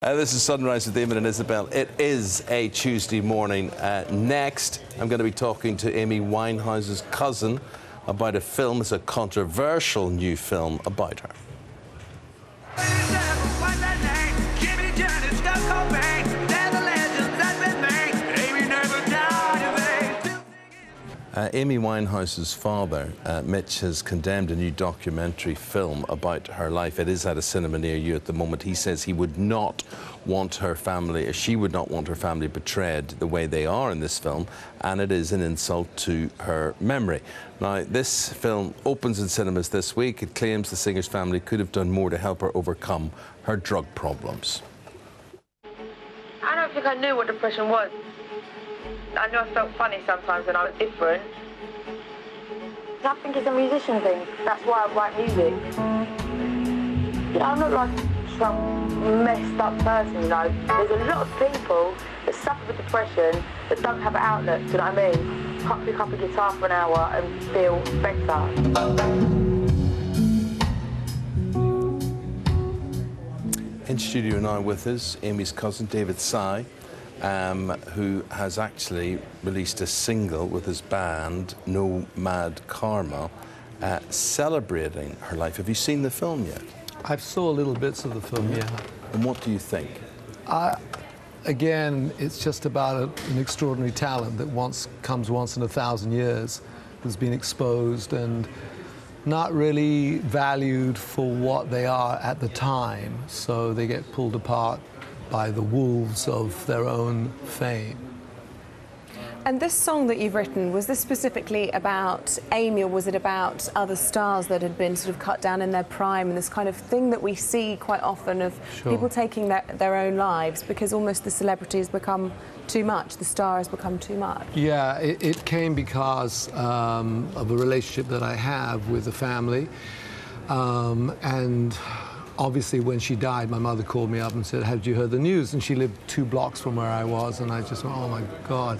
This is Sunrise with Damon and Isabel. It is a Tuesday morning. Next, I'm going to be talking to Amy Winehouse's cousin about a film. It's a controversial new film about her. Amy Winehouse's father, Mitch, has condemned a new documentary film about her life. It is at a cinema near you at the moment. He says he would not want her family, or she would not want her family portrayed the way they are in this film, and it is an insult to her memory. Now, this film opens in cinemas this week. It claims the singer's family could have done more to help her overcome her drug problems. I don't think I knew what depression was. I know I felt funny sometimes when I was different. I think it's a musician thing. That's why I write music. You know, I'm not like some messed up person, you know. There's a lot of people that suffer with depression that don't have an outlet, do you know what I mean? Can't pick up a guitar for an hour and feel better. In studio now with us, Amy's cousin, David Sy, who has actually released a single with his band, No Mad Karma, celebrating her life. Have you seen the film yet? I saw little bits of the film, yeah. And what do you think? Again, it's just about an extraordinary talent that comes once in 1,000 years, has been exposed and not really valued for what they are at the time, so they get pulled apart by the wolves of their own fame. And this song that you've written, was this specifically about Amy, or was it about other stars that had been sort of cut down in their prime, and this kind of thing that we see quite often of people taking their own lives because almost the celebrity has become too much, the star has become too much? Yeah, it came because of a relationship that I have with the family, and obviously, when she died, my mother called me up and said, "Have you heard the news?" And she lived 2 blocks from where I was, and I just went, "Oh my God."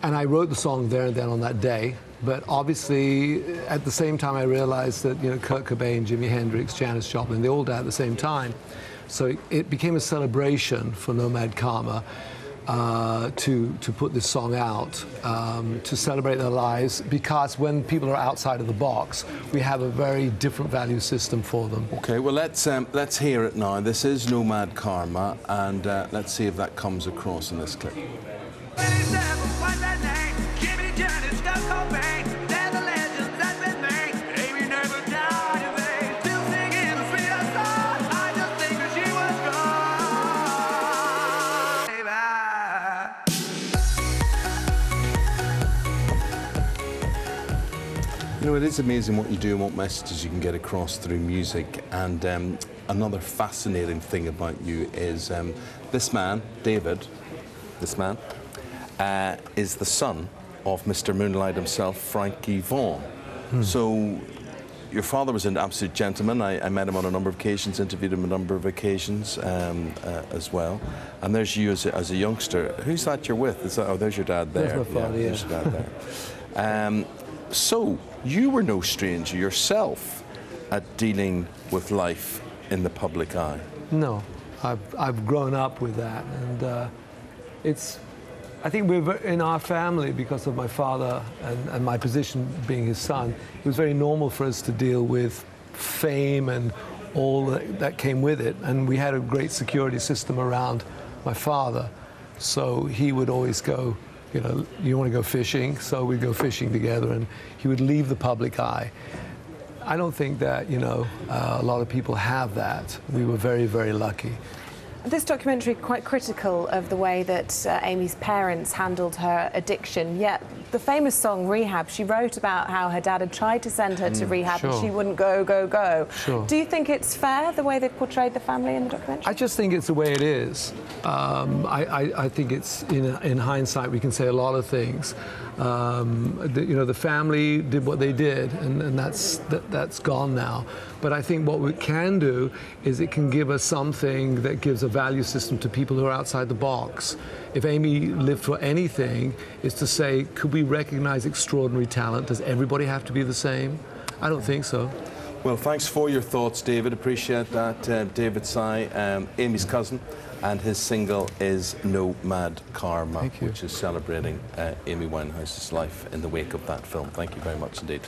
And I wrote the song there and then on that day. But obviously, at the same time, I realized that, you know, Kurt Cobain, Jimi Hendrix, Janis Joplin, they all died at the same time. So it became a celebration for No Mad Karma to put this song out, to celebrate their lives, because when people are outside of the box, we have a very different value system for them. Okay, well, let's hear it now. This is No Mad Karma, and let's see if that comes across in this clip. You know, it is amazing what you do and what messages you can get across through music. And another fascinating thing about you is this man, David, is the son of Mr. Moonlight himself, Frankie Vaughan. So your father was an absolute gentleman. I met him on a number of occasions, interviewed him on a number of occasions as well. And there's you as a youngster. Who's that you're with? Oh, there's your dad there. There's my father, yeah. There's your dad there. So, you were no stranger yourself at dealing with life in the public eye. No, I've grown up with that, and I think we're in our family, because of my father and my position being his son, it was very normal for us to deal with fame and all that came with it, and we had a great security system around my father, so he would always go, you know, you want to go fishing, so we'd go fishing together, and he would leave the public eye. I don't think that, you know, a lot of people have that. We were very, very lucky. This documentary quite critical of the way that Amy's parents handled her addiction, yet the famous song Rehab, she wrote about how her dad had tried to send her to rehab and she wouldn't go. Do you think it's fair, the way they've portrayed the family in the documentary? I just think it's the way it is. I think it's, in hindsight, we can say a lot of things. You know, the family did what they did, and that's gone now. But I think what we can do is it can give us something that gives a value system to people who are outside the box. If Amy lived for anything, is to say, could we recognize extraordinary talent? Does everybody have to be the same? I don't think so. Well, thanks for your thoughts, David. Appreciate that. David Sy, Amy's cousin. And his single is No Mad Karma, Thank you. which is celebrating Amy Winehouse's life in the wake of that film. Thank you very much indeed.